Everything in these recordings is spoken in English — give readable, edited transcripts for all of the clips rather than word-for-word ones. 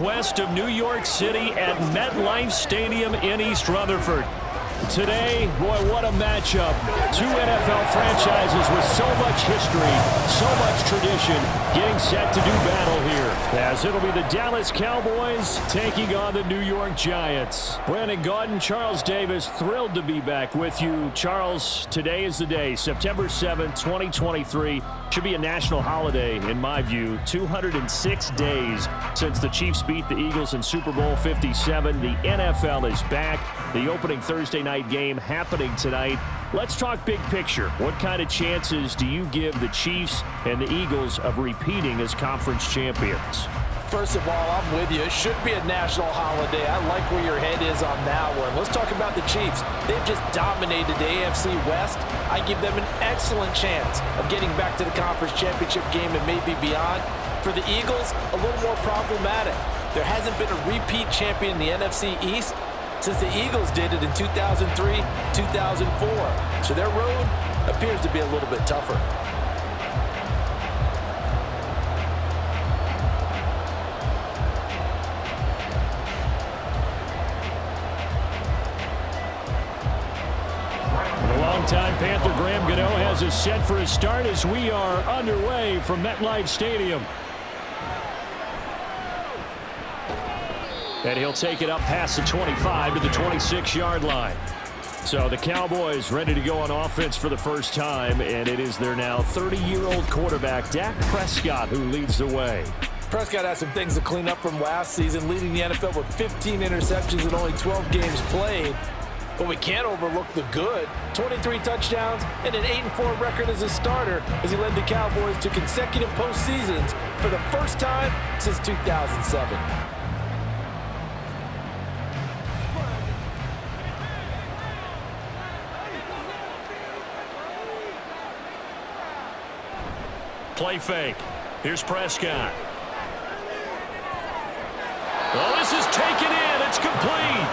West of New York City at MetLife Stadium in East Rutherford. Today, boy, what a matchup. Two NFL franchises with so much history, so much tradition, getting set to do battle here. As it'll be the Dallas Cowboys taking on the New York Giants. Brandon Gaudin, Charles Davis, thrilled to be back with you. Charles, today is the day, September 7th, 2023. Should be a national holiday, in my view. 206 days since the Chiefs beat the Eagles in Super Bowl 57. The NFL is back. The opening Thursday night game happening tonight. Let's talk big picture. What kind of chances do you give the Chiefs and the Eagles of repeating as conference champions? First of all, I'm with you. It should be a national holiday. I like where your head is on that one. Let's talk about the Chiefs. They've just dominated the AFC West. I give them an excellent chance of getting back to the conference championship game and maybe beyond. For the Eagles, a little more problematic. There hasn't been a repeat champion in the NFC East since the Eagles did it in 2003, 2004. So their road appears to be a little bit tougher. Longtime Panther Graham Gano has us set for a start as we are underway from MetLife Stadium. And he'll take it up past the 25 to the 26-yard line. So the Cowboys ready to go on offense for the first time, and it is their now 30-year-old quarterback, Dak Prescott, who leads the way. Prescott has some things to clean up from last season, leading the NFL with 15 interceptions and only 12 games played. But we can't overlook the good. 23 touchdowns and an 8-4 record as a starter as he led the Cowboys to consecutive postseasons for the first time since 2007. Play fake. Here's Prescott. Well, this is taken in. It's complete.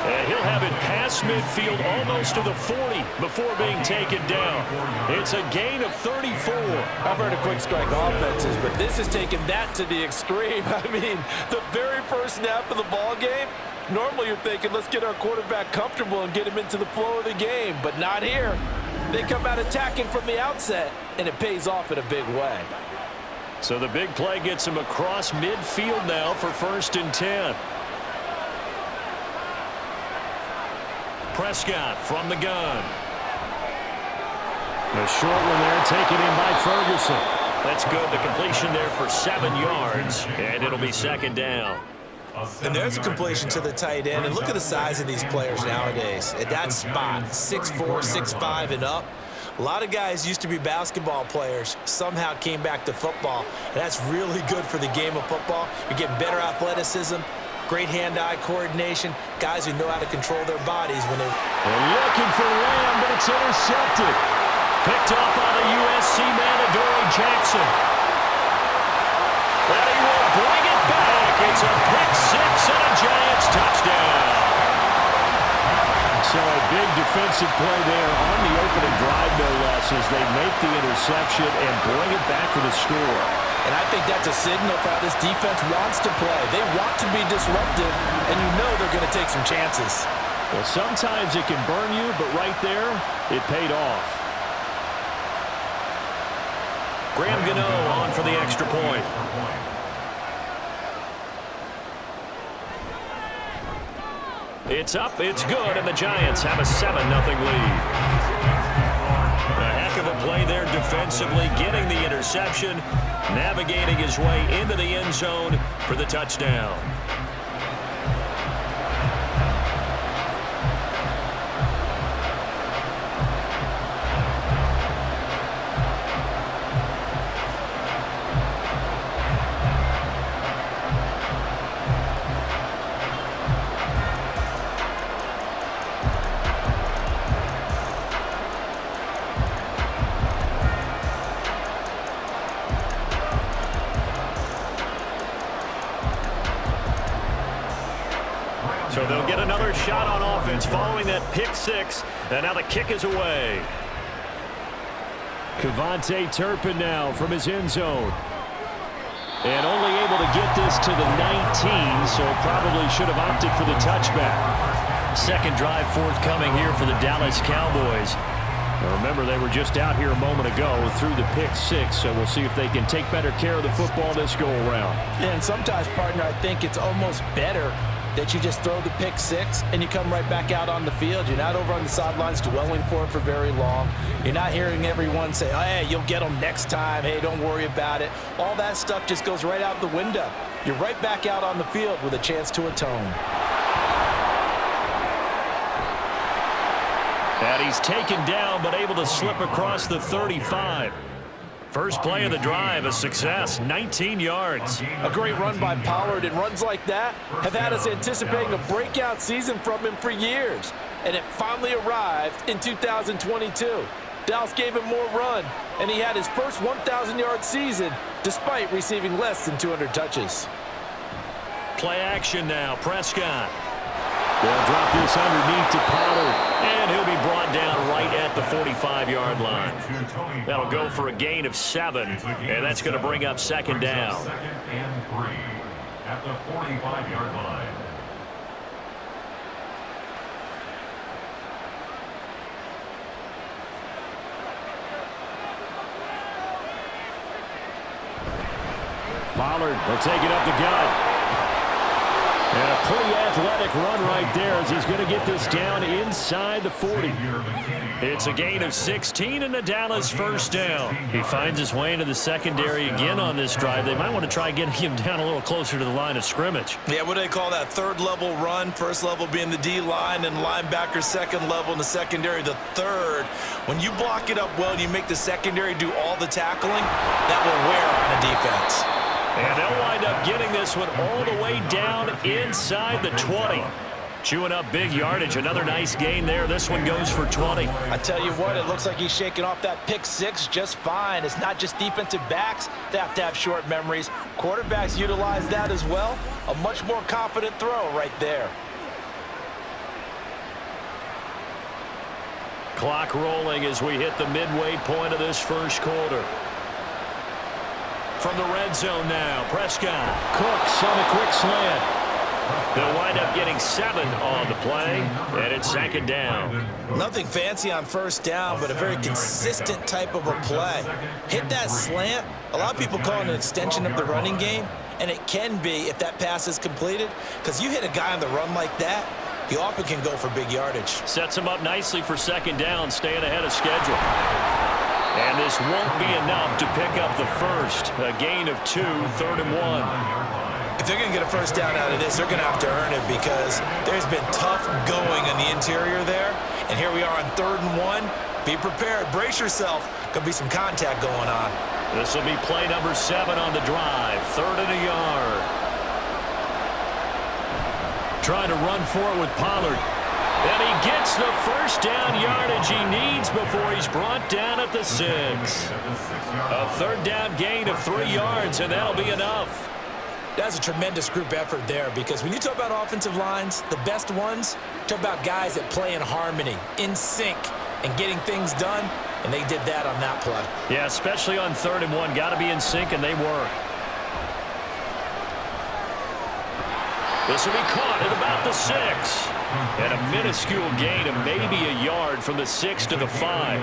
And he'll have it past midfield almost to the 40 before being taken down. It's a gain of 34. I've heard of quick strike offenses, but this has taken that to the extreme. I mean, the very first snap of the ball game, normally you're thinking, let's get our quarterback comfortable and get him into the flow of the game, but not here. They come out attacking from the outset, and it pays off in a big way. So the big play gets him across midfield now for 1st and 10. Prescott from the gun. A short one there taken in by Ferguson. That's good. The completion there for 7 yards, and it'll be 2nd down. And there's a completion to the tight end. And look at the size of these players nowadays. At that spot, 6'4", 6'5", and up. A lot of guys used to be basketball players, somehow came back to football. And that's really good for the game of football. You're getting better athleticism, great hand-eye coordination, guys who know how to control their bodies when they're looking for Lamb, but it's intercepted. Picked up on the USC man, Adoree Jackson. And he will bring it back. It's a pick six and a Giants touchdown. So a big defensive play there on the opening drive, no less, as they make the interception and bring it back for the score. And I think that's a signal for how this defense wants to play. They want to be disruptive, and you know they're going to take some chances. Well, sometimes it can burn you, but right there, it paid off. Graham Gano on for the extra point. It's up, it's good, and the Giants have a 7-0 lead. A heck of a play there defensively, getting the interception, navigating his way into the end zone for the touchdown. So they'll get another shot on offense following that pick six. And now the kick is away. Kevontae Turpin now from his end zone. And only able to get this to the 19, so probably should have opted for the touchback. Second drive forthcoming here for the Dallas Cowboys. Now remember, they were just out here a moment ago through the pick six, so we'll see if they can take better care of the football this go-around. Yeah, and sometimes, partner, I think it's almost better that you just throw the pick six and you come right back out on the field. You're not over on the sidelines dwelling for it for very long. You're not hearing everyone say, oh, hey, you'll get them next time. Hey, don't worry about it. All that stuff just goes right out the window. You're right back out on the field with a chance to atone. And he's taken down but able to slip across the 35. First play of the drive, a success, 19 yards. A great run by Pollard, and runs like that have had us anticipating a breakout season from him for years. And it finally arrived in 2022. Dallas gave him more run, and he had his first 1,000-yard season despite receiving less than 200 touches. Play action now, Prescott. They'll drop this underneath to Pollard, and he'll be brought down right at the 45-yard line. That'll go for a gain of 7, and that's going to bring up second down. Second and 3 at the 45-yard line. Pollard will take it up the gut. And a pretty athletic run right there as he's going to get this down inside the 40. It's a gain of 16 and a Dallas first down. He finds his way into the secondary again on this drive. They might want to try getting him down a little closer to the line of scrimmage. Yeah, what do they call that? Third level run. First level being the D-line and linebacker, second level in the secondary, the third. When you block it up well and you make the secondary do all the tackling, that will wear on a defense. And they'll wind up getting this one all the way down inside the 20. Chewing up big yardage. Another nice gain there. This one goes for 20. I tell you what, it looks like he's shaking off that pick six just fine. It's not just defensive backs that have to have short memories. Quarterbacks utilize that as well. A much more confident throw right there. Clock rolling as we hit the midway point of this first quarter. From the red zone now, Prescott. Cooks on a quick slant. They'll wind up getting 7 on the play, and it's second down. Nothing fancy on first down, but a very consistent type of a play. Hit that slant. A lot of people call it an extension of the running game, and it can be if that pass is completed, because you hit a guy on the run like that, he often can go for big yardage. Sets him up nicely for second down, staying ahead of schedule. And this won't be enough to pick up the first. A gain of 2, 3rd and 1. If they're going to get a first down out of this, they're going to have to earn it because there's been tough going on the interior there. And here we are on 3rd and 1. Be prepared. Brace yourself. Going to be some contact going on. This will be play number 7 on the drive. 3rd and a yard. Trying to run for it with Pollard. And he gets the first down yardage he needs before he's brought down at the 6. A 3rd down gain of 3 yards, and that'll be enough. That's a tremendous group effort there because when you talk about offensive lines, the best ones, talk about guys that play in harmony, in sync, and getting things done, and they did that on that play. Yeah, especially on 3rd and 1. Got to be in sync, and they were. This will be caught at about the 6. And a minuscule gain of maybe a yard from the 6 to the 5.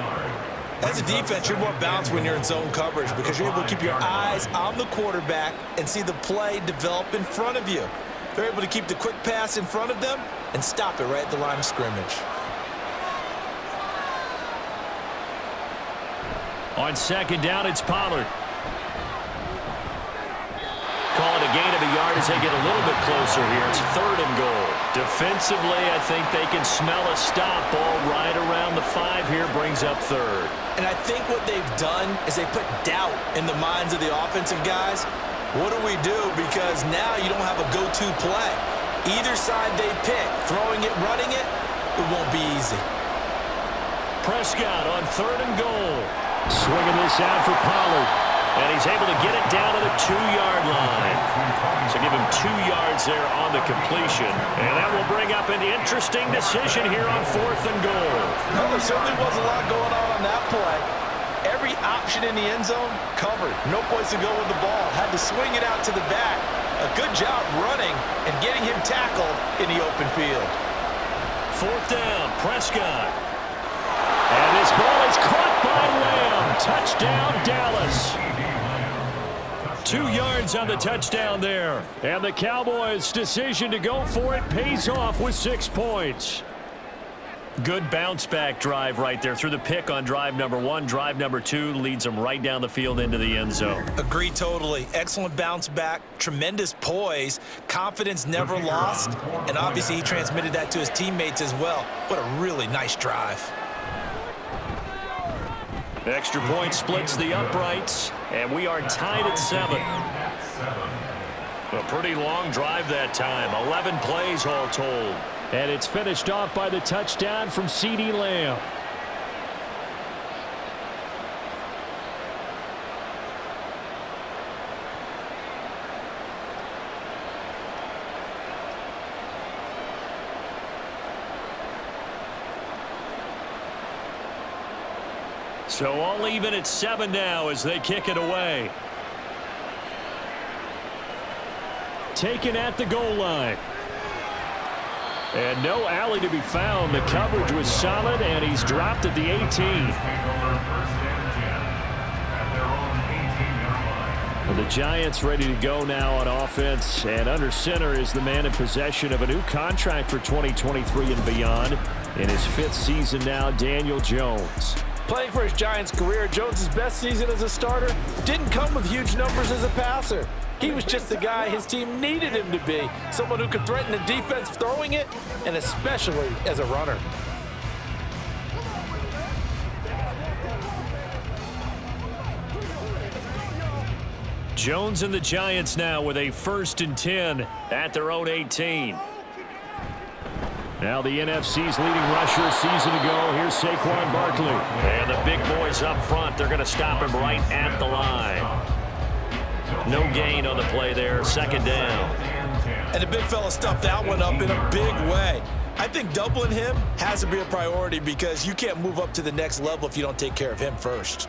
As a defense, you're more balanced when you're in zone coverage because you're able to keep your eyes on the quarterback and see the play develop in front of you. They're able to keep the quick pass in front of them and stop it right at the line of scrimmage. On second down, it's Pollard. Call it a gain of a yard as they get a little bit closer here. It's 3rd and goal. Defensively, I think they can smell a stop. Ball right around the 5 here, brings up 3rd. And I think what they've done is they put doubt in the minds of the offensive guys. What do we do? Because now you don't have a go-to play. Either side they pick, throwing it, running it, it won't be easy. Prescott on 3rd and goal. Swinging this out for Pollard. And he's able to get it down to the 2-yard line. So give him 2 yards there on the completion. And that will bring up an interesting decision here on 4th and goal. Well, there certainly was a lot going on that play. Every option in the end zone covered. No place to go with the ball. Had to swing it out to the back. A good job running and getting him tackled in the open field. 4th down, Prescott. And his ball is caught by Lamb. Touchdown, Dallas. 2 yards on the touchdown there. And the Cowboys' decision to go for it pays off with 6 points. Good bounce-back drive right there. Through the pick on drive number 1. Drive number 2 leads them right down the field into the end zone. Agreed totally. Excellent bounce back. Tremendous poise. Confidence never lost. And obviously he transmitted that to his teammates as well. What a really nice drive. Extra point splits the uprights, and we are tied at 7. A pretty long drive that time. 11 plays all told. And it's finished off by the touchdown from CeeDee Lamb. So all even at 7 now as they kick it away. Taken at the goal line. And no alley to be found. The coverage was solid, and he's dropped at the 18. Well, the Giants ready to go now on offense, and under center is the man in possession of a new contract for 2023 and beyond. In his 5th season now, Daniel Jones. Playing for his Giants career, Jones' best season as a starter didn't come with huge numbers as a passer. He was just the guy his team needed him to be, someone who could threaten the defense throwing it, and especially as a runner. Jones and the Giants now with a 1st and 10 at their own 18. Now the NFC's leading rusher a season ago. Here's Saquon Barkley. And the big boys up front, they're going to stop him right at the line. No gain on the play there. 2nd down. And the big fella stuffed that one up in a big way. I think doubling him has to be a priority because you can't move up to the next level if you don't take care of him first.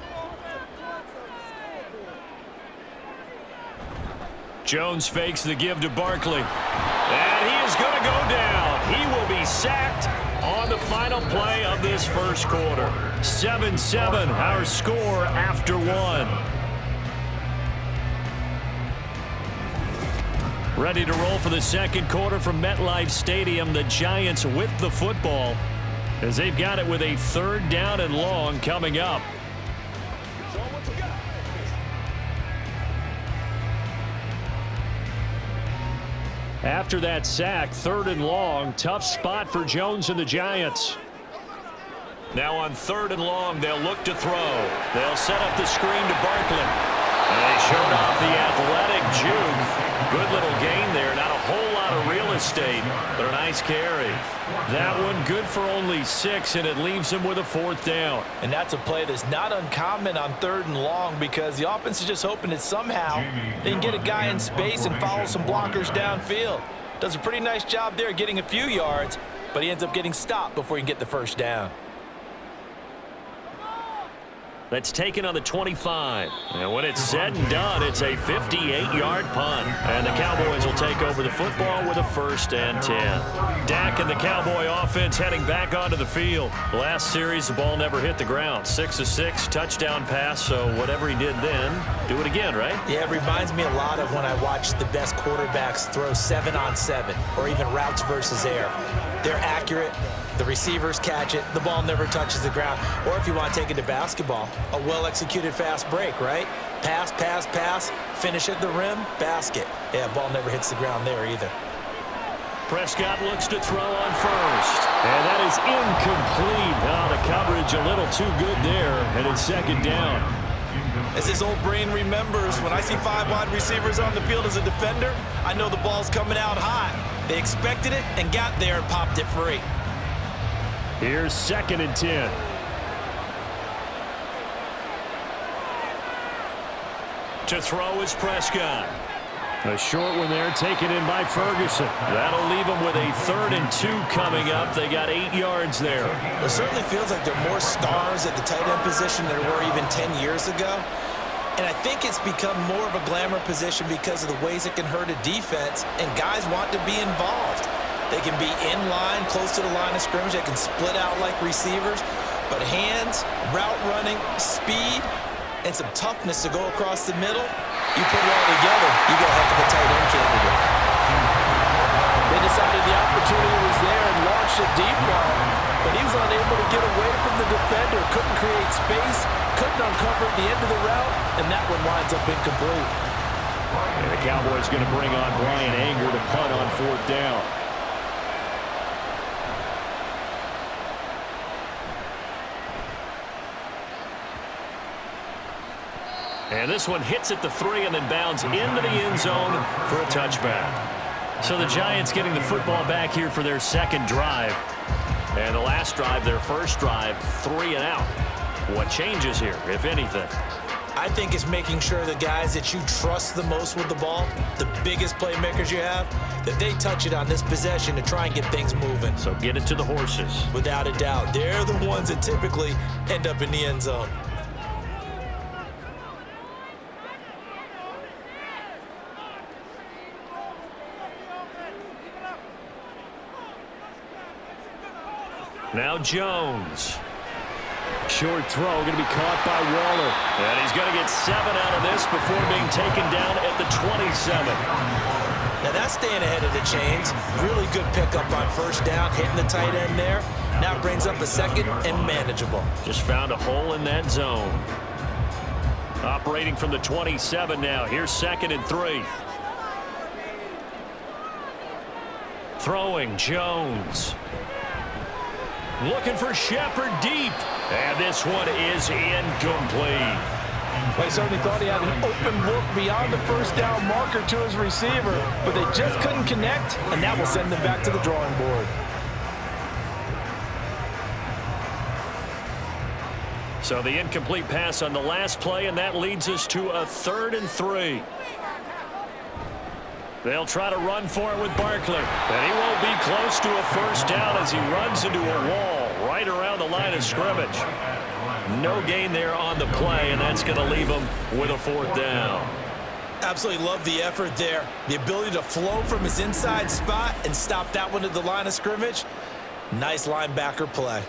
Jones fakes the give to Barkley. And he is going to go down. He will be sacked on the final play of this 1st quarter. 7-7, our score after 1. Ready to roll for the 2nd quarter from MetLife Stadium. The Giants with the football as they've got it with a 3rd down and long coming up. After that sack, 3rd and long, tough spot for Jones and the Giants. Now on 3rd and long, they'll look to throw. They'll set up the screen to Barkley. And they showed off the athletic juke. Good little gain there. Not a whole lot of real estate, but a nice carry. That one good for only 6, and it leaves him with a 4th down. And that's a play that's not uncommon on 3rd and long because the offense is just hoping that somehow they can get a guy in space and follow some blockers downfield. Does a pretty nice job there getting a few yards, but he ends up getting stopped before he can get the 1st down. That's taken on the 25. And when it's said and done, it's a 58-yard punt. And the Cowboys will take over the football with a 1st and 10. Dak and the Cowboy offense heading back onto the field. Last series, the ball never hit the ground. 6 of 6, touchdown pass. So whatever he did then, do it again, right? Yeah, it reminds me a lot of when I watch the best quarterbacks throw 7-on-7 or even routes versus air. They're accurate. The receivers catch it. The ball never touches the ground. Or if you want to take it to basketball, a well-executed fast break, right? Pass, pass, pass, finish at the rim, basket. Yeah, ball never hits the ground there either. Prescott looks to throw on 1st. And that is incomplete. Oh, the coverage a little too good there. And it's 2nd down. As his old brain remembers, when I see 5 wide receivers on the field as a defender, I know the ball's coming out hot. They expected it and got there and popped it free. Here's 2nd and 10. To throw is Prescott. A short one there, taken in by Ferguson. That'll leave them with a 3rd and 2 coming up. They got 8 yards there. It certainly feels like there are more stars at the tight end position than there were even 10 years ago. And I think it's become more of a glamour position because of the ways it can hurt a defense, and guys want to be involved. They can be in line, close to the line of scrimmage. They can split out like receivers. But hands, route running, speed, and some toughness to go across the middle, you put it all together, you got a heck of a tight end candidate. They decided the opportunity was there and launched a deep ball, but he was unable to get away from the defender, couldn't create space, couldn't uncover at the end of the route, and that one winds up incomplete. And the Cowboys going to bring on Brian Anger to punt on 4th down. And this one hits at the 3 and then bounds into the end zone for a touchback. So the Giants getting the football back here for their 2nd drive. And the last drive, their 1st drive, 3 and out. What changes here, if anything? I think it's making sure the guys that you trust the most with the ball, the biggest playmakers you have, that they touch it on this possession to try and get things moving. So get it to the horses. Without a doubt. They're the ones that typically end up in the end zone. Now Jones. Short throw going to be caught by Waller. And he's going to get 7 out of this before being taken down at the 27. Now that's staying ahead of the chains. Really good pickup on 1st down, hitting the tight end there. Now brings up a 2nd and manageable. Just found a hole in that zone. Operating from the 27 now. Here's 2nd and 3. Throwing Jones. Looking for Shepard deep. And this one is incomplete. They certainly thought he had an open look beyond the 1st down marker to his receiver, but they just couldn't connect, and that will send them back to the drawing board. So the incomplete pass on the last play, and that leads us to a 3rd and 3. They'll try to run for it with Barkley. And he won't be close to a 1st down as he runs into a wall right around the line of scrimmage. No gain there on the play, and that's going to leave him with a 4th down. Absolutely love the effort there. The ability to flow from his inside spot and stop that one at the line of scrimmage. Nice linebacker play.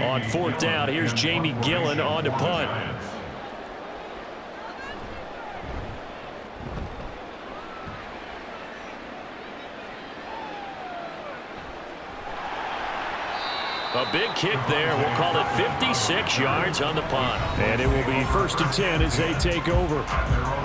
On 4th down, here's Jamie Gillen on to punt. A big kick there. We'll call it 56 yards on the punt. And it will be 1st and 10 as they take over.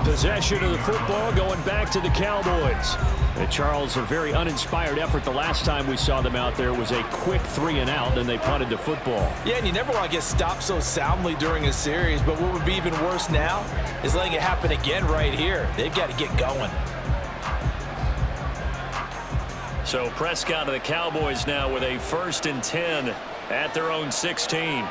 Possession of the football going back to the Cowboys. And Charles, a very uninspired effort. The last time we saw them out there was a quick 3 and out, then they punted the football. Yeah, and you never want to get stopped so soundly during a series, but what would be even worse now is letting it happen again right here. They've got to get going. So Prescott of the Cowboys now with a 1st and 10 at their own 16.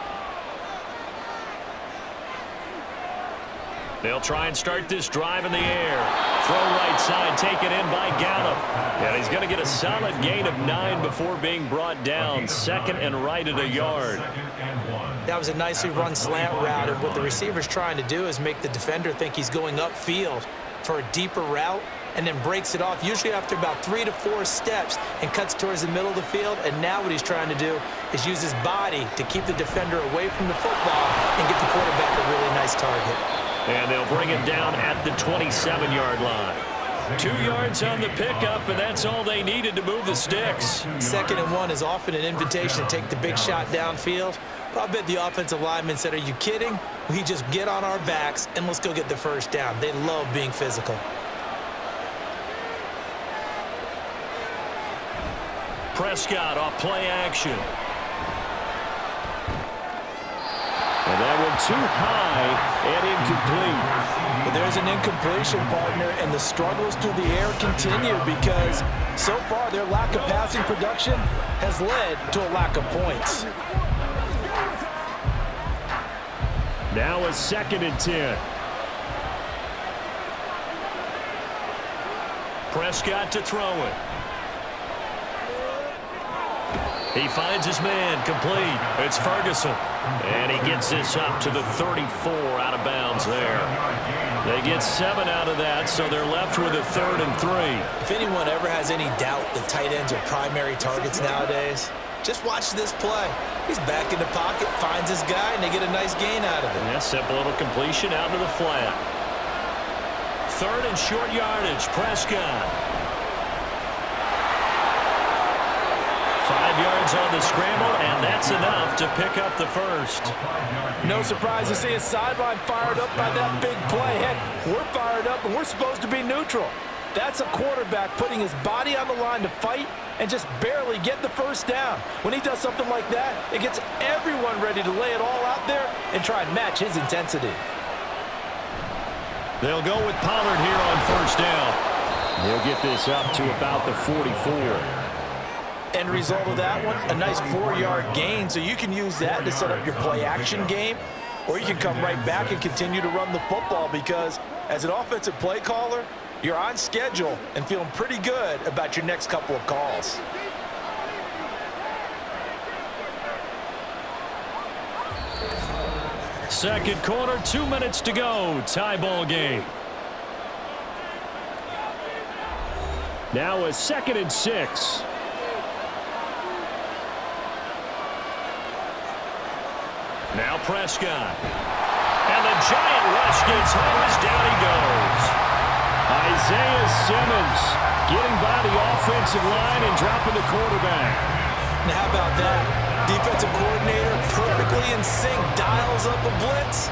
They'll try and start this drive in the air. Throw right side, taken in by Gallup. And he's going to get a solid gain of 9 before being brought down. 2nd and right at a yard. That was a nicely run slant route, and what the receiver's trying to do is make the defender think he's going upfield for a deeper route, and then breaks it off, usually after about 3 to 4 steps, and cuts towards the middle of the field. And now what he's trying to do is use his body to keep the defender away from the football and get the quarterback a really nice target. And they'll bring it down at the 27-yard line. 2 yards on the pickup, and that's all they needed to move the sticks. 2nd and 1 is often an invitation to take the big shot downfield. But I bet the offensive lineman said, "Are you kidding? We just get on our backs and let's go get the 1st down." They love being physical. Prescott off play action. And that one too high and incomplete. But there's an incompletion, partner, and the struggles through the air continue because so far their lack of passing production has led to a lack of points. Now a 2nd and 10. Prescott to throw it. He finds his man, complete. It's Ferguson. And he gets this up to the 34 out of bounds there. They get 7 out of that, so they're left with a 3rd and 3. If anyone ever has any doubt that tight ends are primary targets nowadays, just watch this play. He's back in the pocket, finds his guy, and they get a nice gain out of it. Yeah, simple little completion out to the flat. 3rd and short yardage, Prescott. 5 yards on the scramble, and that's enough to pick up the first. No surprise to see a sideline fired up by that big play. Heck, we're fired up, and we're supposed to be neutral. That's a quarterback putting his body on the line to fight and just barely get the first down. When he does something like that, it gets everyone ready to lay it all out there and try and match his intensity. They'll go with Pollard here on first down. He'll get this up to about the 44. End result of that one, a nice 4-yard gain, so you can use that to set up your play-action game, or you can come right back and continue to run the football because as an offensive play caller, you're on schedule and feeling pretty good about your next couple of calls. Second quarter, 2 minutes to go. Tie ball game. Now a 2nd and 6. Now Prescott. And the giant rush gets home as down he goes. Isaiah Simmons getting by the offensive line and dropping the quarterback. Now how about that? Defensive coordinator perfectly in sync, dials up a blitz,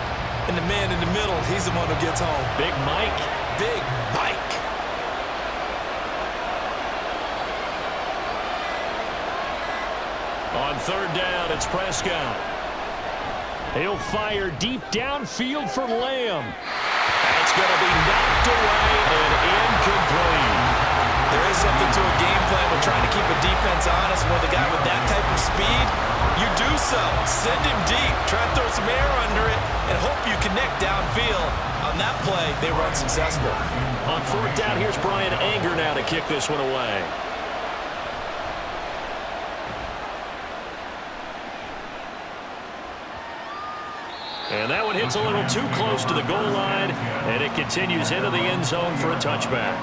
and the man in the middle, he's the one who gets home. Big Mike. Big Mike. On 3rd down, it's Prescott. He'll fire deep downfield for Lamb. That's going to be knocked away and incomplete. There is something to a game plan with trying to keep a defense honest. With a guy with that type of speed, you do so. Send him deep. Try and throw some air under it and hope you connect downfield. On that play, they were unsuccessful. On 4th down, here's Brian Anger now to kick this one away. And that one hits a little too close to the goal line, and it continues into the end zone for a touchback.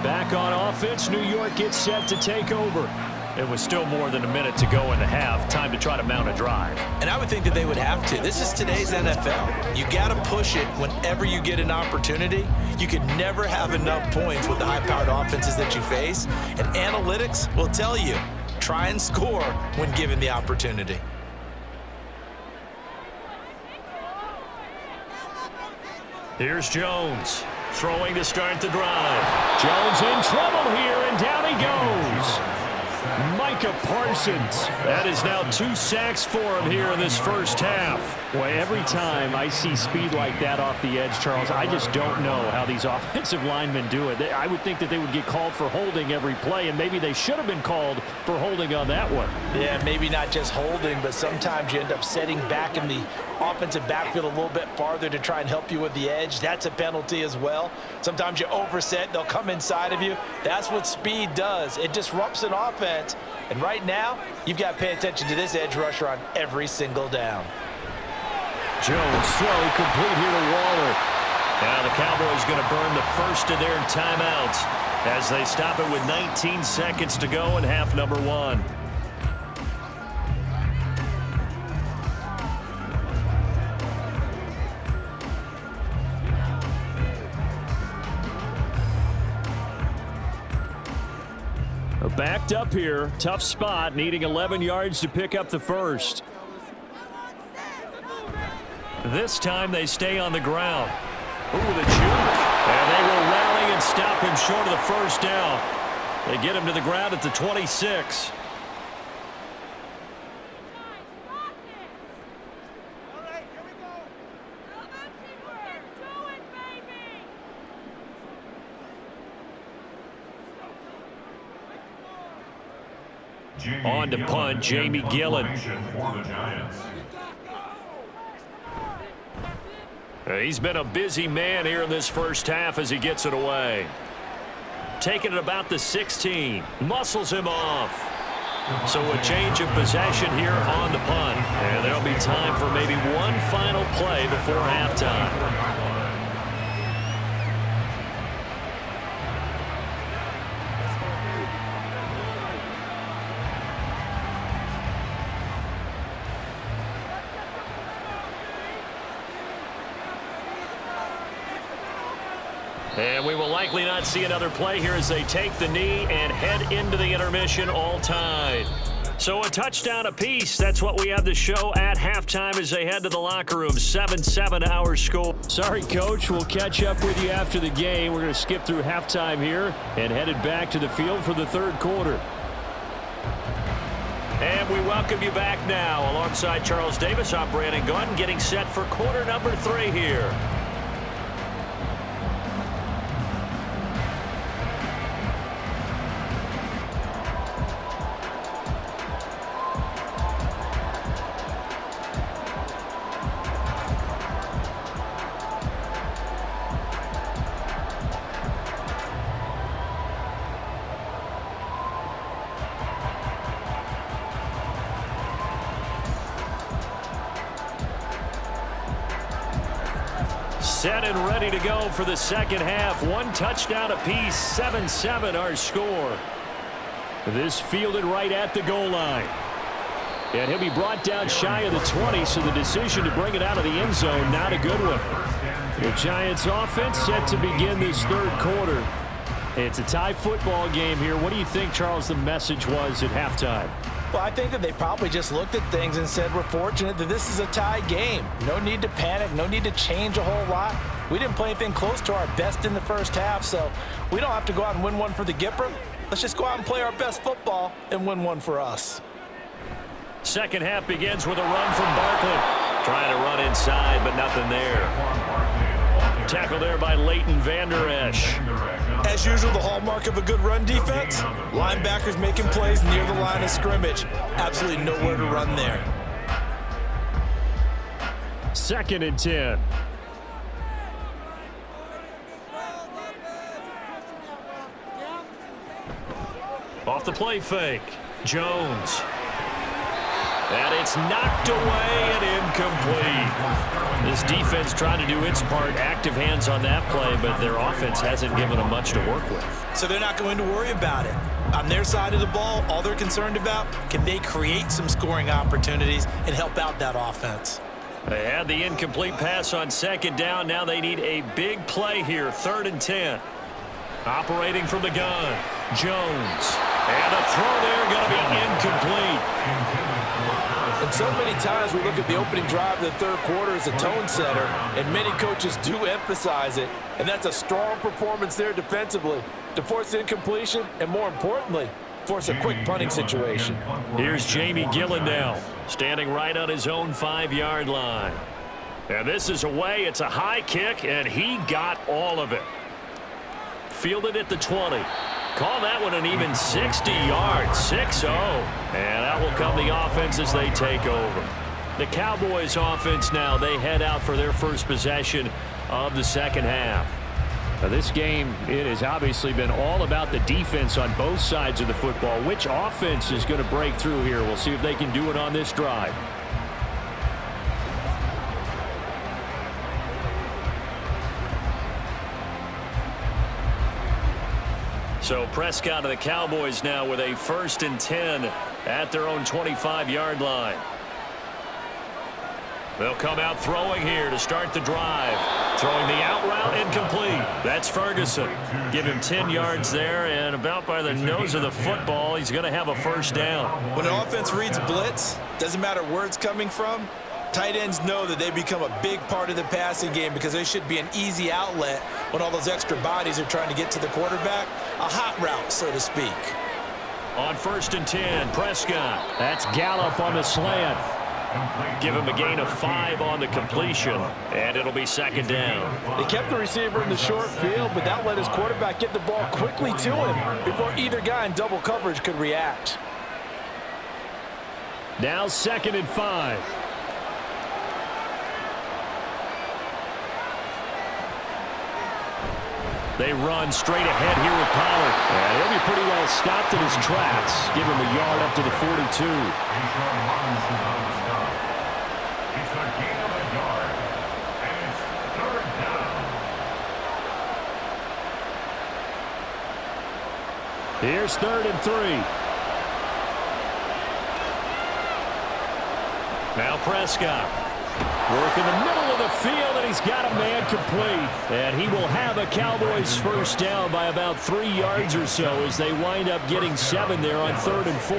Back on offense, New York gets set to take over. It was still more than a minute to go in the half. Time to try to mount a drive. And I would think that they would have to. This is today's NFL. You got to push it whenever you get an opportunity. You can never have enough points with the high-powered offenses that you face. And analytics will tell you, try and score when given the opportunity. Here's Jones throwing to start the drive. Jones in trouble here, and down he goes. Micah Parsons. That is now 2 sacks for him here in this first half. Boy, every time I see speed like that off the edge, Charles, I just don't know how these offensive linemen do it. I would think that they would get called for holding every play, and maybe they should have been called for holding on that one. Yeah, maybe not just holding, but sometimes you end up setting back in the offensive backfield a little bit farther to try and help you with the edge. That's a penalty as well. Sometimes you overset, they'll come inside of you. That's what speed does. It disrupts an offense. And right now, you've got to pay attention to this edge rusher on every single down. Jones throw complete here to Waller. Now the Cowboys going to burn the first of their timeouts as they stop it with 19 seconds to go in half number 1. Backed up here, tough spot, needing 11 yards to pick up the first. This time they stay on the ground. Ooh, the juke. And they will rally and stop him short of the first down. They get him to the ground at the 26. On to punt, Jamie Gillen. He's been a busy man here in this first half as he gets it away. taking it about the 16. Muscles him off. So a change of possession here on the punt. And there'll be time for maybe one final play before halftime. And we will likely not see another play here as they take the knee and head into the intermission all tied. So a touchdown apiece. That's what we have to show at halftime as they head to the locker room. 7-7 our score. Sorry, Coach. We'll catch up with you after the game. We're going to skip through halftime here and headed back to the field for the third quarter. And we welcome you back now. Alongside Charles Davis, I'm Brandon Gunn, getting set for quarter number 3 here. Set and ready to go for the second half. One touchdown apiece, 7-7 our score. This fielded right at the goal line. And he'll be brought down shy of the 20, so the decision to bring it out of the end zone, not a good one. The Giants offense set to begin this third quarter. It's a tie football game here. What do you think, Charles, the message was at halftime? Well, I think that they probably just looked at things and said, we're fortunate that this is a tie game. No need to panic, no need to change a whole lot. We didn't play anything close to our best in the first half, so we don't have to go out and win one for the Gipper. Let's just go out and play our best football and win one for us. Second half begins with a run from Barkley. Trying to run inside, but nothing there. Tackle there by Leighton Vander Esch. As usual, the hallmark of a good run defense, linebackers making plays near the line of scrimmage. Absolutely nowhere to run there. 2nd and 10. Off the play fake. Jones. And it's knocked away and incomplete. This defense trying to do its part. Active hands on that play, but their offense hasn't given them much to work with. So they're not going to worry about it. On their side of the ball, all they're concerned about, can they create some scoring opportunities and help out that offense? They had the incomplete pass on 2nd down. Now they need a big play here. 3rd and 10. Operating from the gun. Jones. And a throw there going to be incomplete. And so many times we look at the opening drive of the third quarter as a tone setter, and many coaches do emphasize it. And that's a strong performance there defensively to force incompletion and, more importantly, force a quick punting situation. Here's Jamie Gillen now, standing right on his own 5-yard line. And this is away. It's a high kick, and he got all of it. Fielded at the 20. Call that one an even 60 yards, 6-0. And out will come the offense as they take over. The Cowboys offense now, they head out for their first possession of the second half. Now this game, it has obviously been all about the defense on both sides of the football. Which offense is going to break through here? We'll see if they can do it on this drive. So Prescott of the Cowboys now with a 1st and 10 at their own 25-yard line. They'll come out throwing here to start the drive. Throwing the out route incomplete. That's Ferguson. Give him 10 yards there, and about by the nose of the football, he's going to have a 1st down. When an offense reads blitz, doesn't matter where it's coming from, tight ends know that they become a big part of the passing game because they should be an easy outlet when all those extra bodies are trying to get to the quarterback. A hot route, so to speak. On 1st and 10, Prescott. That's Gallup on the slant. Give him a gain of 5 on the completion, and it'll be 2nd down. They kept the receiver in the short field, but that let his quarterback get the ball quickly to him before either guy in double coverage could react. Now 2nd and 5. They run straight ahead here with Pollard. And he'll be pretty well stopped in his tracks. Give him a yard up to the 42. It's a gain of a yard. And it's third down. Here's 3rd and 3. Now Prescott. Work in the middle of the field, and he's got a man complete. And he will have a Cowboys first down by about 3 yards or so as they wind up getting 7 there on 3rd and 4.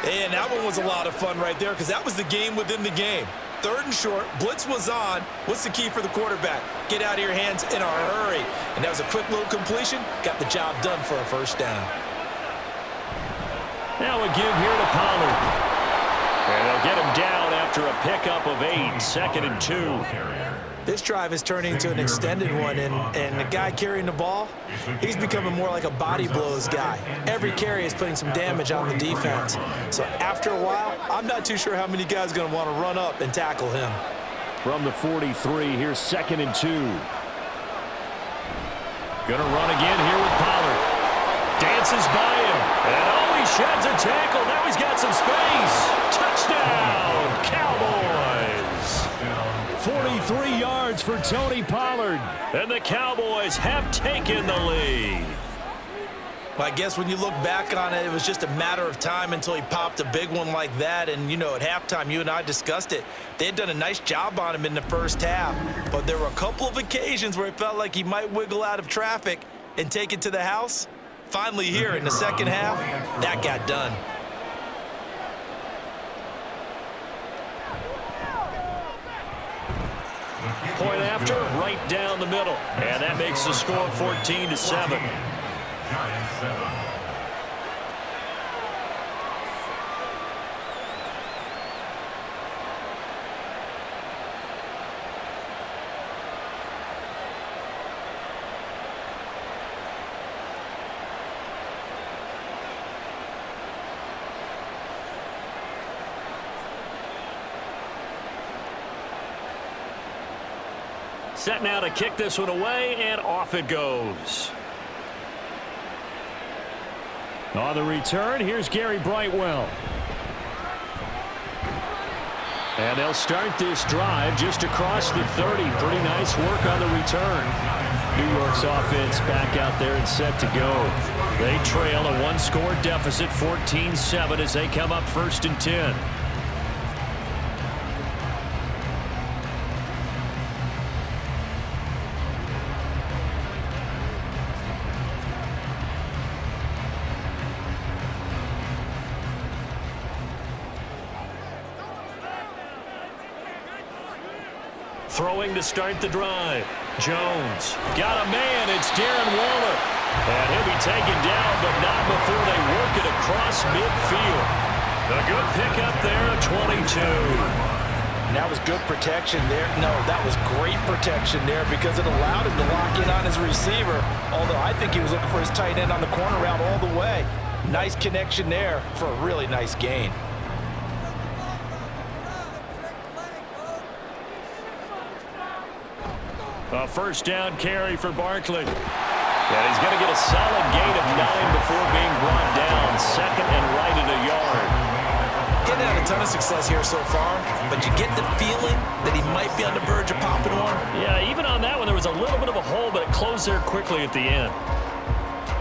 And that one was a lot of fun right there because that was the game within the game. 3rd and short, blitz was on. What's the key for the quarterback? Get out of your hands in a hurry. And that was a quick little completion. Got the job done for a first down. Now a give here to Pollard. And they'll get him down after a pickup of 8, 2nd and 2. This drive is turning into an extended one, and the guy carrying the ball, he's becoming more like a body blows guy. Every carry is putting some damage on the defense. So after a while, I'm not too sure how many guys are going to want to run up and tackle him. From the 43, here's 2nd and 2. Gonna run again here with Pollard. Dances by him. And oh, he sheds a tackle. Now he's got some space. Touchdown, Cowboys. 43 yards for Tony Pollard. And the Cowboys have taken the lead. Well, I guess when you look back on it, it was just a matter of time until he popped a big one like that. And, you know, at halftime, you and I discussed it. They had done a nice job on him in the first half. But there were a couple of occasions where it felt like he might wiggle out of traffic and take it to the house. Finally here in the second half, that got done. Point after, right down the middle. And that makes the score 14-7. Giants 7. Set now to kick this one away, and off it goes. On the return, here's Gary Brightwell. And they'll start this drive just across the 30. Pretty nice work on the return. New York's offense back out there and set to go. They trail a one-score deficit, 14-7, as they come up 1st and 10. Throwing to start the drive. Jones got a man. It's Darren Waller. And he'll be taken down, but not before they work it across midfield. A good pickup there, a 22. And that was good protection there. No, that was great protection there because it allowed him to lock in on his receiver. Although I think he was looking for his tight end on the corner route all the way. Nice connection there for a really nice gain. A first down carry for Barkley. And he's going to get a solid gain of 9 before being brought down. 2nd and right at a yard. Getting had a ton of success here so far, but you get the feeling that he might be on the verge of popping one. Yeah, even on that one, there was a little bit of a hole, but it closed there quickly at the end.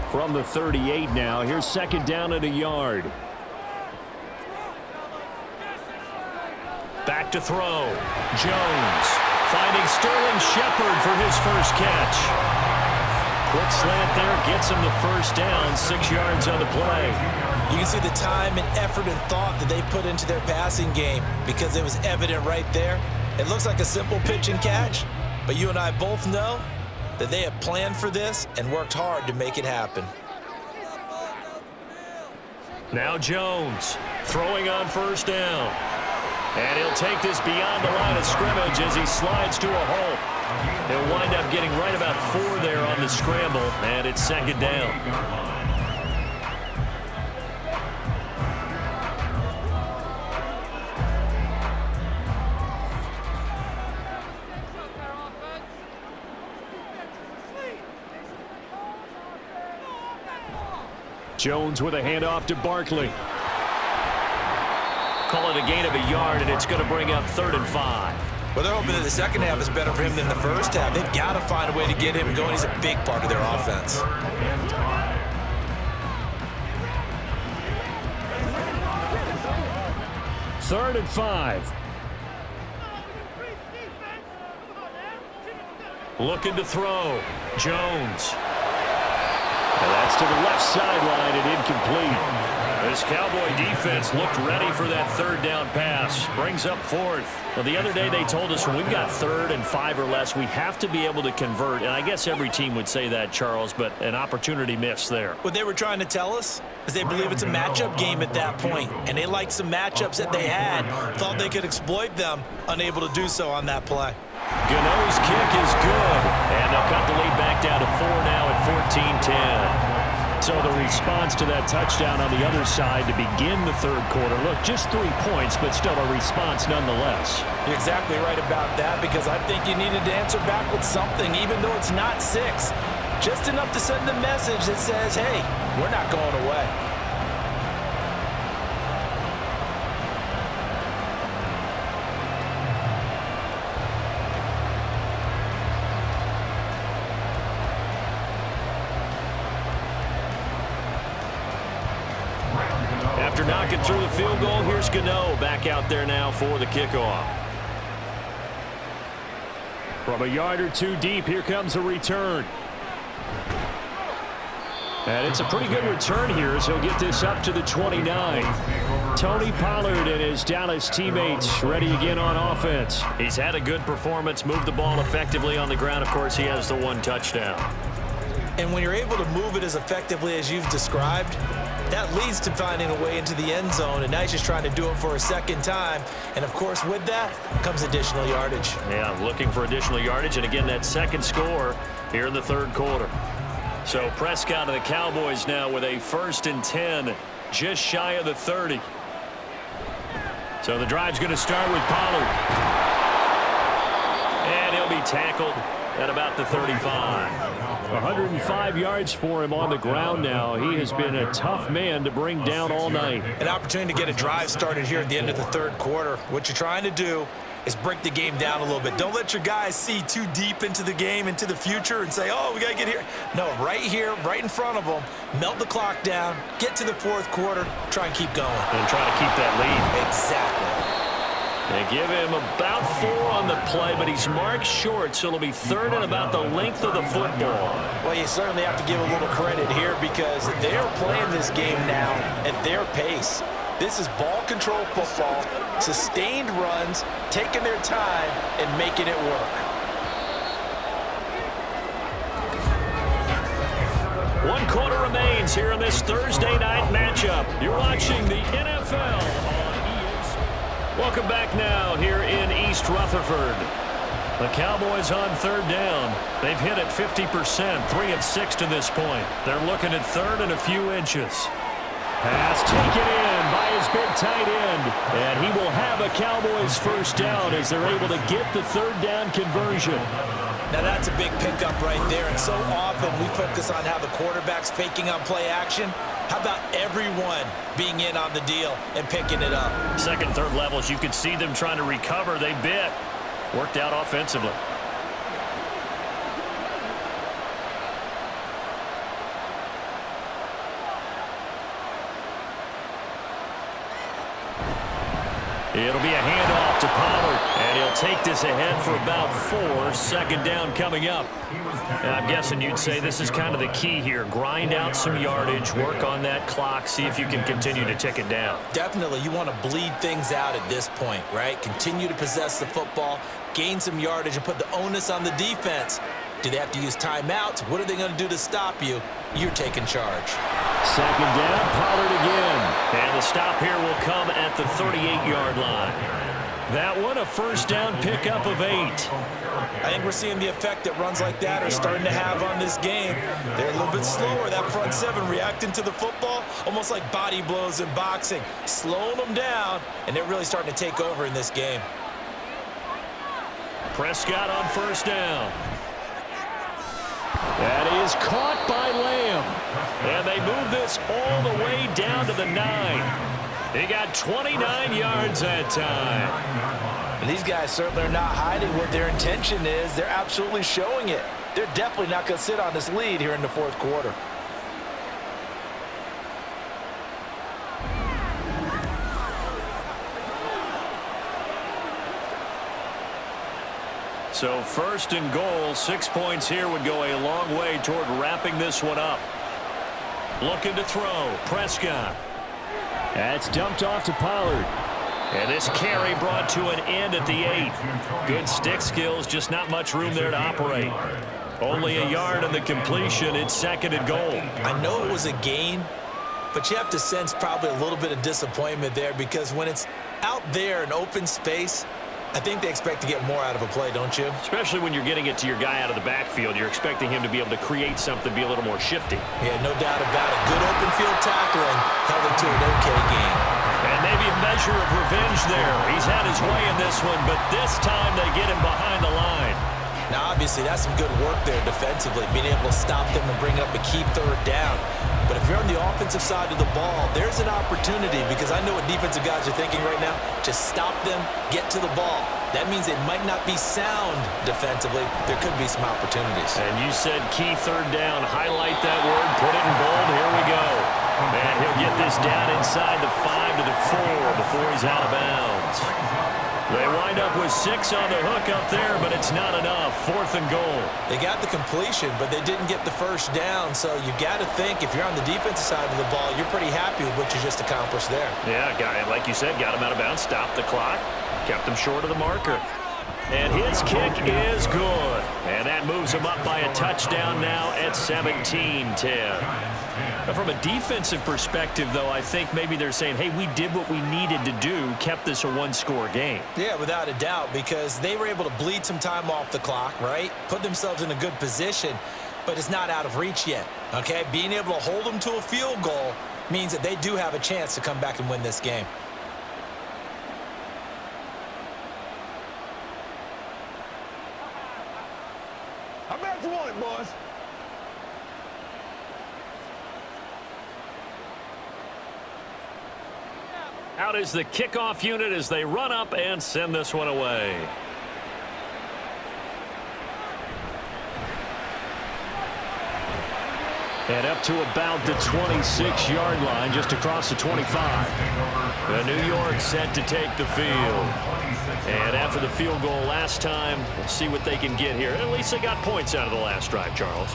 From the 38 now, here's 2nd down at a yard. Back to throw. Jones finding Sterling Shepard for his first catch. Quick slant there, gets him the first down, 6 yards on the play. You can see the time and effort and thought that they put into their passing game because it was evident right there. It looks like a simple pitch and catch, but you and I both know that they have planned for this and worked hard to make it happen. Now Jones throwing on first down. And he'll take this beyond the line of scrimmage as he slides to a hole. He'll wind up getting right about 4 there on the scramble, and it's 2nd down. Jones with a handoff to Barkley. Call it a gain of a yard, and it's going to bring up 3rd and 5. Well, they're hoping that the second half is better for him than the first half. They've got to find a way to get him going. He's a big part of their offense. Third and 5. Looking to throw. Jones. And that's to the left sideline and incomplete. This Cowboy defense looked ready for that 3rd down pass. Brings up 4th. Well, the other day they told us when we've got 3rd and 5 or less, we have to be able to convert. And I guess every team would say that, Charles, but an opportunity missed there. What they were trying to tell us is they believe it's a matchup game at that point, and they liked some matchups that they had, thought they could exploit them, unable to do so on that play. Gano's kick is good, and they'll cut the lead back down to 4 now at 14-10. So the response to that touchdown on the other side to begin the 3rd quarter. Look, just 3 points, but still a response nonetheless. You're exactly right about that, because I think you needed to answer back with something, even though it's not 6. Just enough to send a message that says, hey, we're not going away. After knocking through the field goal, here's Gano back out there now for the kickoff. From a yard or 2 deep, here comes a return. And it's a pretty good return here as he'll get this up to the 29. Tony Pollard and his Dallas teammates ready again on offense. He's had a good performance, moved the ball effectively on the ground. Of course, he has the 1 touchdown. And when you're able to move it as effectively as you've described, that leads to finding a way into the end zone, and now he's just trying to do it for a 2nd time. And, of course, with that comes additional yardage. Yeah, looking for additional yardage, and again, that 2nd score here in the 3rd quarter. So Prescott and the Cowboys now with a 1st and 10, just shy of the 30. So the drive's going to start with Pollard. And he'll be tackled at about the 35. 105 yards for him on the ground now. He has been a tough man to bring down all night. An opportunity to get a drive started here at the end of the 3rd quarter. What you're trying to do is break the game down a little bit. Don't let your guys see too deep into the game, into the future, and say, oh, we got to get here. No, right here, right in front of them, melt the clock down, get to the 4th quarter, try and keep going. And try to keep that lead. Exactly. They give him about 4 on the play, but he's marked short, so it'll be 3rd and about the length of the football. Well, you certainly have to give a little credit here because they're playing this game now at their pace. This is ball control football, sustained runs, taking their time and making it work. 1 quarter remains here in this Thursday night matchup. You're watching the NFL on ESPN. Welcome back now here in East Rutherford. The Cowboys on 3rd down. They've hit it 50%, 3 of 6 to this point. They're looking at 3rd and a few inches. Pass taken in by his big tight end. And he will have a Cowboys 1st down as they're able to get the 3rd down conversion. Now that's a big pickup right there, and so often we focus on how the quarterback's faking on play action. How about everyone being in on the deal and picking it up? 2nd, 3rd levels, you could see them trying to recover. They bit. Worked out offensively. It'll be a handoff to Pollard, and he'll take this ahead for about 4. 2nd down coming up. And I'm guessing you'd say this is kind of the key here. Grind out some yardage, work on that clock, see if you can continue to tick it down. Definitely. You want to bleed things out at this point, right? Continue to possess the football, gain some yardage, and put the onus on the defense. Do they have to use timeouts? What are they going to do to stop you? You're taking charge. 2nd down, Pollard again. And the stop here will come at the 38-yard line. That one, a 1st down pickup of 8. I think we're seeing the effect that runs like that are starting to have on this game. They're a little bit slower, that front 7, reacting to the football, almost like body blows in boxing, slowing them down, and they're really starting to take over in this game. Prescott on 1st down. That is caught by Lamb. And they move this all the way down to the 9. He got 29 yards that time. And these guys certainly are not hiding what their intention is. They're absolutely showing it. They're definitely not going to sit on this lead here in the fourth quarter. So first and goal, 6 points here would go a long way toward wrapping this one up. Looking to throw, Prescott. That's dumped off to Pollard. And this carry brought to an end at the 8. Good stick skills, just not much room there to operate. Only a yard on the completion. It's second and goal. I know it was a gain, but you have to sense probably a little bit of disappointment there because when it's out there in open space, I think they expect to get more out of a play, don't you? Especially when you're getting it to your guy out of the backfield. You're expecting him to be able to create something, be a little more shifty. Yeah, no doubt about it. Good open field tackling held it to an okay game. And maybe a measure of revenge there. He's had his way in this one, but this time they get him behind the line. Now, obviously, that's some good work there defensively, being able to stop them and bring up a key third down. But if you're on the offensive side of the ball, there's an opportunity because I know what defensive guys are thinking right now. Just stop them, get to the ball. That means they might not be sound defensively. There could be some opportunities. And you said key third down. Highlight that word. Put it in bold. Here we go. And he'll get this down inside the 5 to the 4 before he's out of bounds. They wind up with 6 on the hook up there, but it's not enough. Fourth and goal. They got the completion, but they didn't get the first down. So you got to think if you're on the defensive side of the ball, you're pretty happy with what you just accomplished there. Yeah, guy, like you said, got him out of bounds, stopped the clock, kept him short of the marker. And his kick is good. And that moves him up by a touchdown now at 17-10. From a defensive perspective, though, I think maybe they're saying, hey, we did what we needed to do, kept this a one-score game. Yeah, without a doubt, because they were able to bleed some time off the clock, right? Put themselves in a good position, but it's not out of reach yet, okay? Being able to hold them to a field goal means that they do have a chance to come back and win this game. I'm back to one, boys. Out is the kickoff unit as they run up and send this one away. And up to about the 26-yard line, just across the 25. The New York set to take the field. And after the field goal last time, we'll see what they can get here. At least they got points out of the last drive, Charles.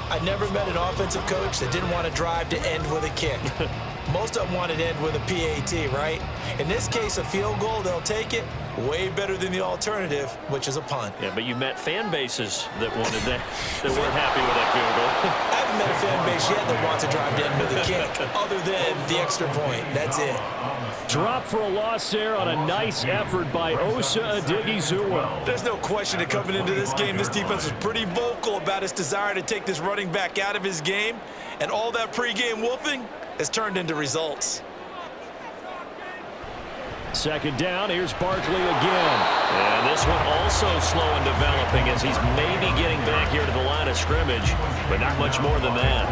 I never met an offensive coach that didn't want to drive to end with a kick. Most of them wanted to end with a PAT, right? In this case, a field goal, they'll take it. Way better than the alternative, which is a punt. Yeah, but you met fan bases that wanted that, that weren't happy with that field goal. I haven't met a fan base yet that wants to drive to end with a kick, other than the extra point. That's it. Drop for a loss there on a nice effort by Osa Odighizuwa. There's no question that coming into this game, this defense was pretty vocal about its desire to take this running back out of his game, and all that pregame wolfing has turned into results. Second down, here's Barkley again. And this one also slow in developing as he's maybe getting back here to the line of scrimmage, but not much more than that.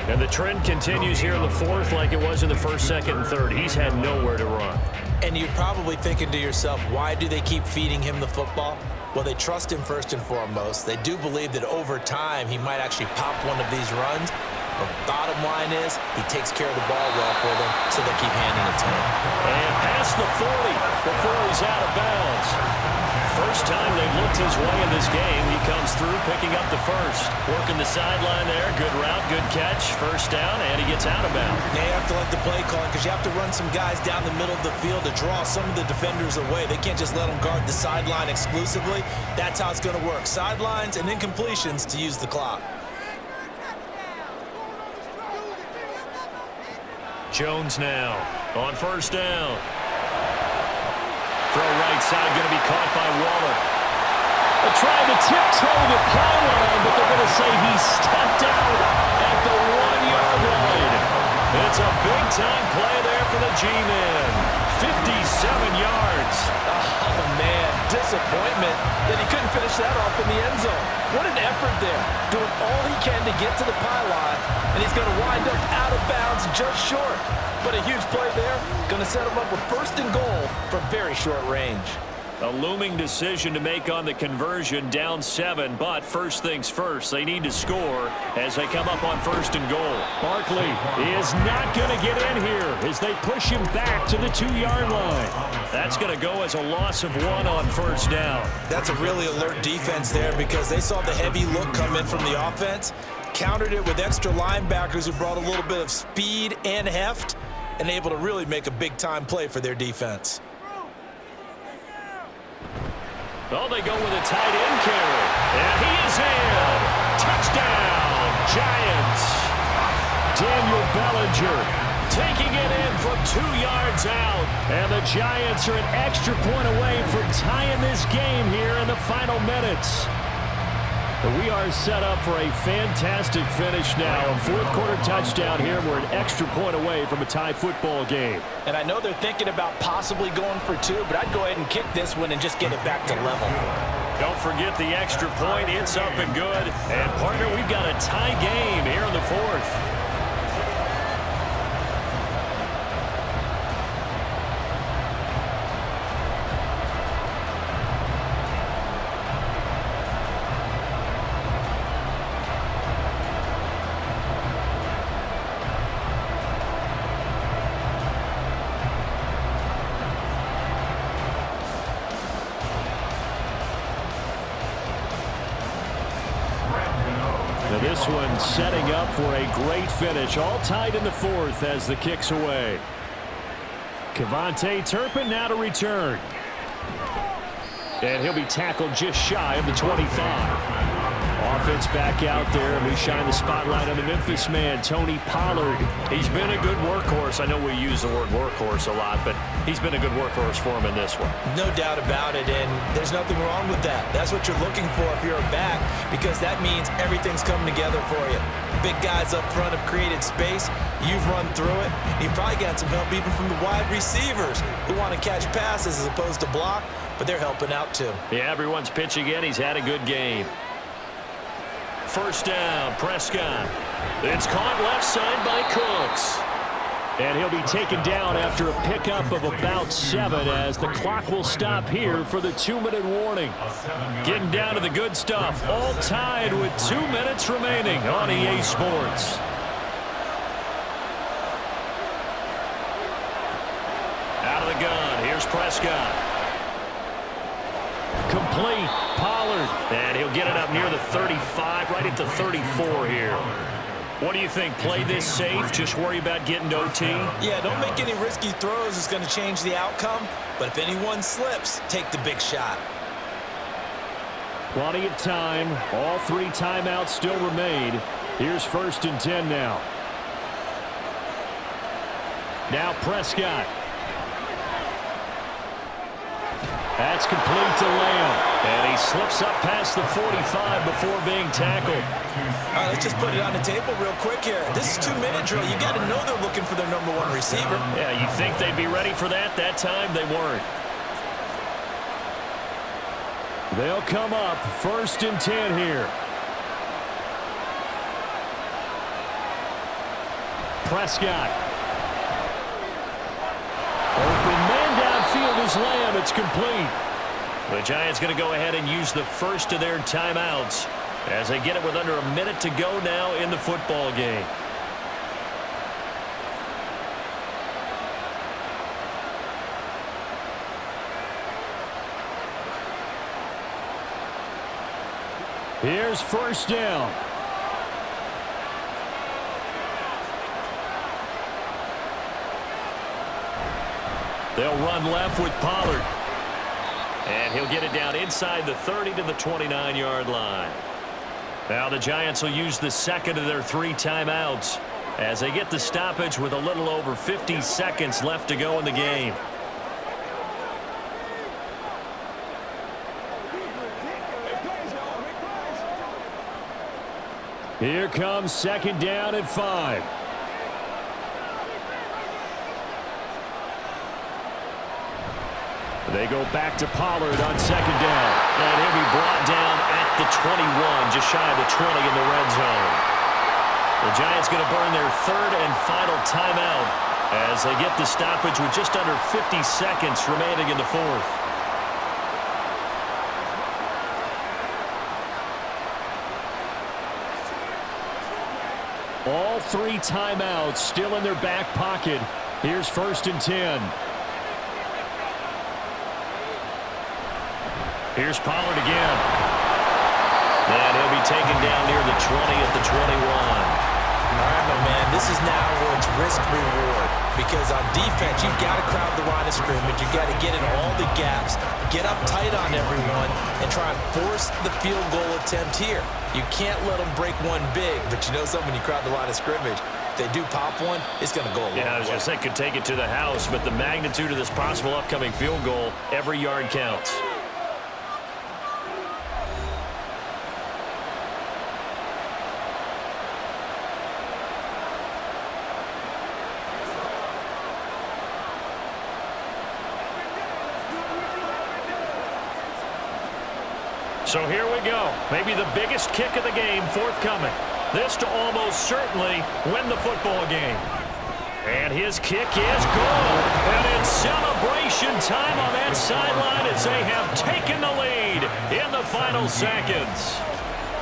And the trend continues here in the fourth like it was in the first, second, and third. He's had nowhere to run. And you're probably thinking to yourself, why do they keep feeding him the football? Well, they trust him first and foremost. They do believe that over time he might actually pop one of these runs. The bottom line is he takes care of the ball well for them, so they keep handing it to him. And past the 40 before he's out of bounds. First time they've looked his way in this game. He comes through picking up the first. Working the sideline there. Good route, good catch. First down, and he gets out of bounds. Now you have to like the play calling because you have to run some guys down the middle of the field to draw some of the defenders away. They can't just let them guard the sideline exclusively. That's how it's going to work. Sidelines and incompletions to use the clock. Jones now on first down. Throw right side, going to be caught by Waller. They're trying to tiptoe the pylon, but they're going to say he stepped out at the 1-yard line. It's a big-time play there for the G-men. 57 yards. Oh, man, disappointment that he couldn't finish that off in the end zone. What an effort there, doing all he can to get to the pylon, and he's going to wind just short. But a huge play there. Going to set him up with first and goal from very short range. A looming decision to make on the conversion, down 7, but first things first, they need to score as they come up on first and goal. Barkley is not going to get in here as they push him back to the 2-yard line. That's going to go as a loss of 1 on first down. That's a really alert defense there because they saw the heavy look come in from the offense, countered it with extra linebackers who brought a little bit of speed and heft, and able to really make a big-time play for their defense. Oh, they go with a tight end carry. And he is in. Touchdown, Giants. Daniel Bellinger taking it in from 2 yards out. And the Giants are an extra point away from tying this game here in the final minutes. We are set up for a fantastic finish now. A fourth-quarter touchdown here. We're an extra point away from a tie football game. And I know they're thinking about possibly going for 2, but I'd go ahead and kick this one and just get it back to level. Don't forget the extra point. It's up and good. And, partner, we've got a tie game here in the fourth. This one setting up for a great finish. All tied in the fourth as the kick's away. Kevontae Turpin now to return. And he'll be tackled just shy of the 25. Offense back out there, and we shine the spotlight on the Memphis man, Tony Pollard. He's been a good workhorse. I know we use the word workhorse a lot, but he's been a good workhorse for him in this one. No doubt about it, and there's nothing wrong with that. That's what you're looking for if you're a back, because that means everything's coming together for you. Big guys up front have created space. You've run through it. You've probably got some help even from the wide receivers who want to catch passes as opposed to block, but they're helping out too. Yeah, everyone's pitching in. He's had a good game. First down, Prescott. It's caught left side by Cooks. And he'll be taken down after a pickup of about 7 as the clock will stop here for the 2-minute warning. Getting down to the good stuff. All tied with 2 minutes remaining on EA Sports. Out of the gun, here's Prescott. Complete, Pollard, and he'll get it up near the 35, right at the 34 here. What do you think? Play this safe, just worry about getting to OT? Yeah, don't make any risky throws. It's going to change the outcome, but if anyone slips, take the big shot. Plenty of time. All 3 timeouts still remain. Here's 1st and 10 now. Now Prescott. That's complete to Lamb. And he slips up past the 45 before being tackled. All right, let's just put it on the table real quick here. This is 2-minute drill. You got to know they're looking for their number 1 receiver. Yeah, you think they'd be ready for that? That time they weren't. They'll come up 1st and 10 here. Prescott. Open man downfield is Lamb. It's complete. The Giants going to go ahead and use the first of their timeouts as they get it with under a minute to go now in the football game. Here's 1st down. They'll run left with Pollard. And he'll get it down inside the 30 to the 29-yard line. Now the Giants will use the second of their 3 timeouts as they get the stoppage with a little over 50 seconds left to go in the game. Here comes 2nd down and 5. They go back to Pollard on 2nd down. And he'll be brought down at the 21, just shy of the 20 in the red zone. The Giants going to burn their third and final timeout as they get the stoppage with just under 50 seconds remaining in the fourth. All three timeouts still in their back pocket. Here's 1st and 10. Here's Pollard again. And he'll be taken down near the 20 at the 21. All right, my man, this is now where it's risk-reward. Because on defense, you've got to crowd the line of scrimmage. You've got to get in all the gaps, get up tight on everyone, and try and force the field goal attempt here. You can't let them break one big, but you know something, when you crowd the line of scrimmage, if they do pop one, it's going to go a long way. Yeah, I was going to say could take it to the house, but the magnitude of this possible upcoming field goal, every yard counts. So here we go. Maybe the biggest kick of the game forthcoming. This to almost certainly win the football game. And his kick is good. And it's celebration time on that sideline as they have taken the lead in the final seconds.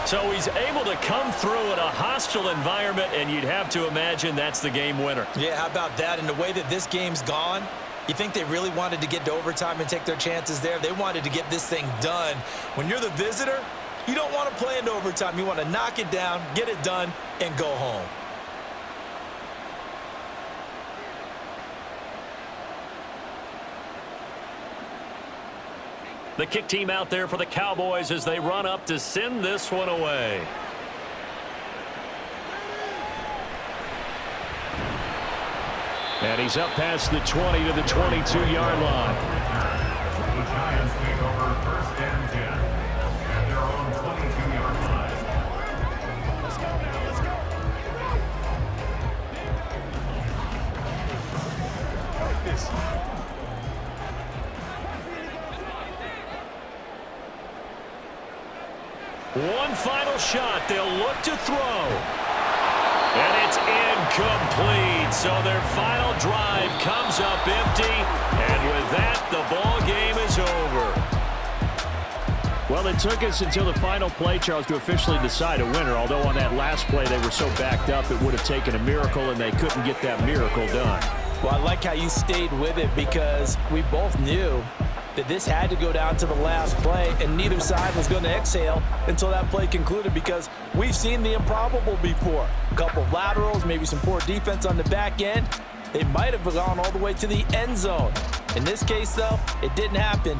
So he's able to come through in a hostile environment, and you'd have to imagine that's the game winner. Yeah, how about that? And the way that this game's gone, you think they really wanted to get to overtime and take their chances there? They wanted to get this thing done. When you're the visitor, you don't want to play into overtime. You want to knock it down, get it done, and go home. The kick team out there for the Cowboys as they run up to send this one away. And he's up past the 20 to the 22-yard line. The Giants take over 1st and 10 at their own 22-yard line. Let's go now, let's go. Like this. One final shot. They'll look to throw. And it's incomplete. So their final drive comes up empty. And with that, the ball game is over. Well, it took us until the final play, Charles, to officially decide a winner. Although on that last play they were so backed up, it would have taken a miracle, and they couldn't get that miracle done. Well, I like how you stayed with it because we both knew that this had to go down to the last play, and neither side was going to exhale until that play concluded, because we've seen the improbable before. A couple of laterals, maybe some poor defense on the back end. They might have gone all the way to the end zone. In this case, though, it didn't happen.